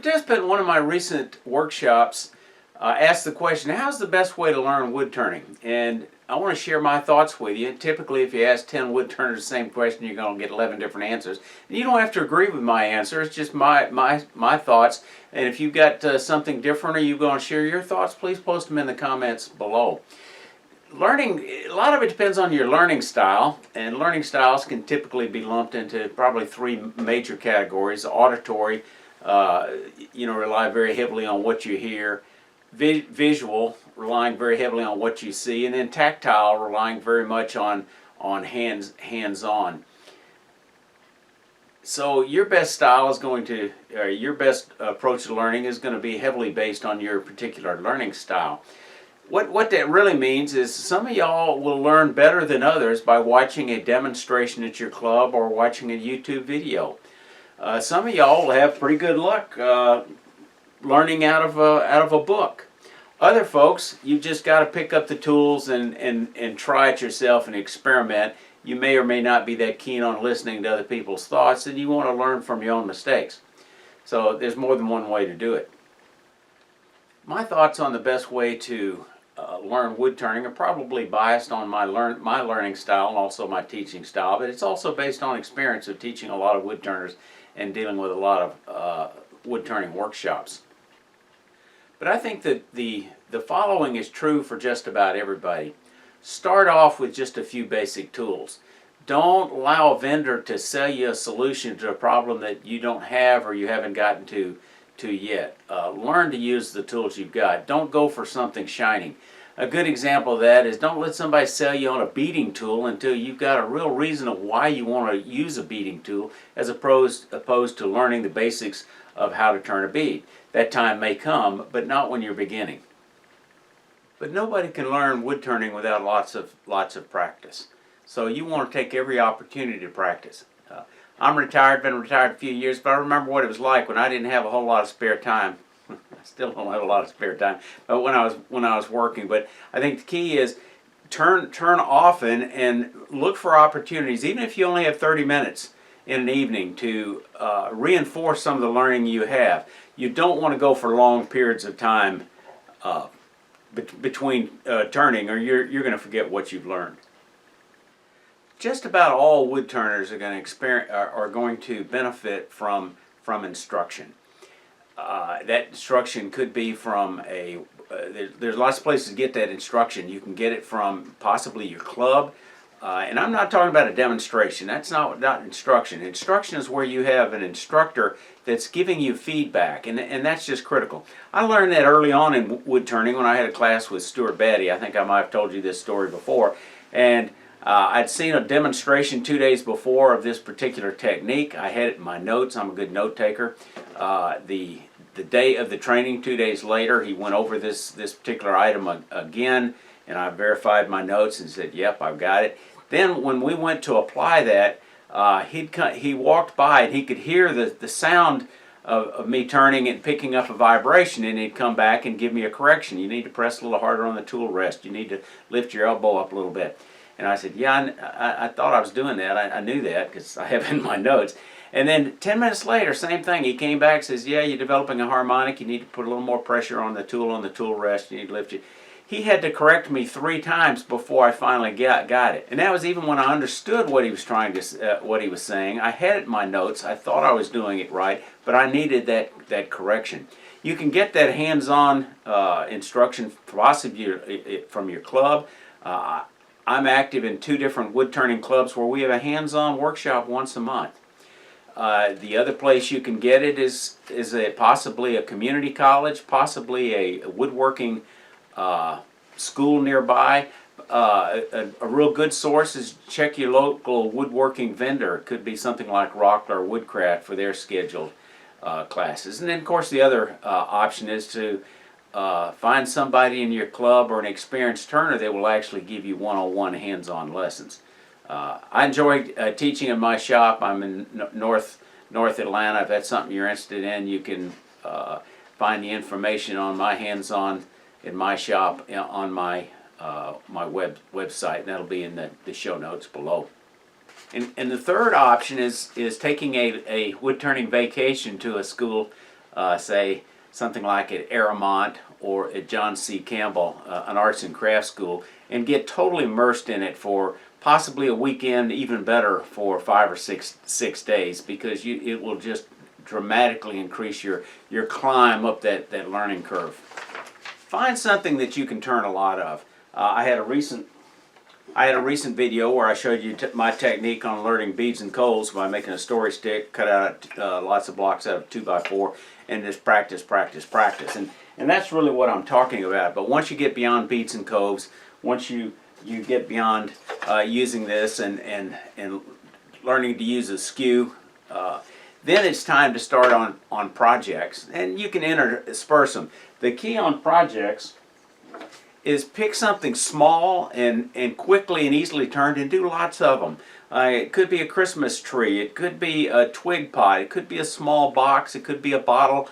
participant in one of my recent workshops asked the question, how's the best way to learn wood turning? And I want to share my thoughts with you. Typically, if you ask 10 wood turners the same question, you're going to get 11 different answers. And you don't have to agree with my answer. It's just my thoughts. And if you've got something different or you're going to share your thoughts, please post them in the comments below. Learning, a lot of it depends on your learning style, and learning styles can typically be lumped into probably three major categories. Auditory, rely very heavily on what you hear. Visual, relying very heavily on what you see, and then tactile, relying very much on hands-on. So your best style is going to, or your best approach to learning is going to be heavily based on your particular learning style. What that really means is some of y'all will learn better than others by watching a demonstration at your club or watching a YouTube video. Some of y'all will have pretty good luck learning out of a book. Other folks, you just got to pick up the tools and try it yourself and experiment. You may or may not be that keen on listening to other people's thoughts, and you want to learn from your own mistakes. So there's more than one way to do it. My thoughts on the best way to learn wood turning are probably biased on my learning style and also my teaching style, but it's also based on experience of teaching a lot of wood turners and dealing with a lot of wood turning workshops. But I think that the following is true for just about everybody. Start off with just a few basic tools. Don't allow a vendor to sell you a solution to a problem that you don't have or you haven't gotten to yet. Learn to use the tools you've got. Don't go for something shiny. A good example of that is don't let somebody sell you on a beading tool until you've got a real reason of why you want to use a beading tool, as opposed to learning the basics of how to turn a bead. That time may come, but not when you're beginning. But nobody can learn wood turning without lots of practice. So you want to take every opportunity to practice. I'm retired, been retired a few years, but I remember what it was like when I didn't have a whole lot of spare time. I still don't have a lot of spare time, but when I was working. But I think the key is turn often and look for opportunities, even if you only have 30 minutes in an evening, to reinforce some of the learning you have. You don't want to go for long periods of time between turning, or you're going to forget what you've learned. Just about all wood turners are going to benefit from instruction. That instruction could be from there's lots of places to get that instruction. You can get it from possibly your club, and I'm not talking about a demonstration. That's not instruction. Instruction is where you have an instructor that's giving you feedback, and that's just critical. I learned that early on in wood turning when I had a class with Stuart Batty. I think I might have told you this story before, and I'd seen a demonstration 2 days before of this particular technique. I had it in my notes. I'm a good note taker. The day of the training, 2 days later, he went over this particular item again, and I verified my notes and said, yep, I've got it. Then when we went to apply that, he walked by and he could hear the sound of me turning and picking up a vibration, and he'd come back and give me a correction. You need to press a little harder on the tool rest. You need to lift your elbow up a little bit. And I said, yeah, I thought I was doing that. I knew that because I have it in my notes. And then 10 minutes later, same thing. He came back and says, yeah, you're developing a harmonic. You need to put a little more pressure on the tool rest. You need to lift it. He had to correct me 3 times before I finally got it. And that was even when I understood what he was what he was saying. I had it in my notes. I thought I was doing it right, but I needed that correction. You can get that hands-on instruction possibly from your club. I'm active in 2 different wood turning clubs where we have a hands-on workshop once a month. The other place you can get it is possibly a community college, possibly a woodworking school nearby. A real good source is check your local woodworking vendor. It could be something like Rockler or Woodcraft for their scheduled classes. And then, of course, the other option is to find somebody in your club or an experienced turner that will actually give you one-on-one hands-on lessons. I enjoy teaching in my shop. I'm in North Atlanta. If that's something you're interested in, you can find the information on my hands-on in my shop on my website, and that'll be in the show notes below. And the third option is taking a wood turning vacation to a school say something like at Aramont or at John C. Campbell, an arts and crafts school, and get totally immersed in it for possibly a weekend, even better for 5 or 6 days, because it will just dramatically increase your climb up that learning curve. Find something that you can turn a lot of. I had a recent video where I showed you my technique on learning beads and coals by making a story stick, cut out lots of blocks out of 2x4, and just practice, practice, practice. And that's really what I'm talking about. But once you get beyond beads and coves, once you get beyond using this and learning to use a skew, then it's time to start on projects. And you can intersperse them. The key on projects is pick something small and quickly and easily turned and do lots of them. It could be a Christmas tree, it could be a twig pot, it could be a small box, it could be a bottle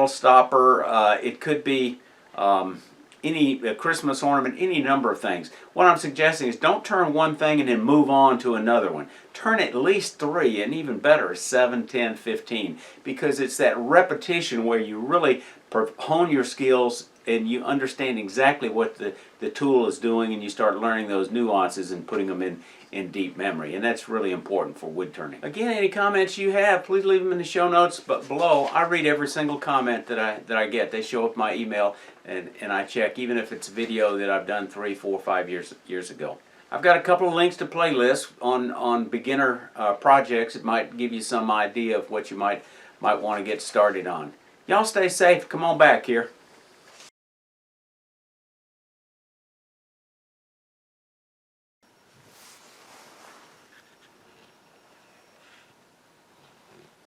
stopper, it could be a Christmas ornament, any number of things. What I'm suggesting is don't turn one thing and then move on to another one. Turn at least 3, and even better, 7, 10, 15, because it's that repetition where you really hone your skills and you understand exactly what the tool is doing, and you start learning those nuances and putting them in deep memory. And that's really important for wood turning. Again, any comments you have, please leave them in the show notes below. I read every single comment that I get. They show up my email, and I check, even if it's a video that I've done 3, 4, 5 years ago. I've got a couple of links to playlists on beginner projects. It might give you some idea of what you might want to get started on. Y'all stay safe. Come on back here.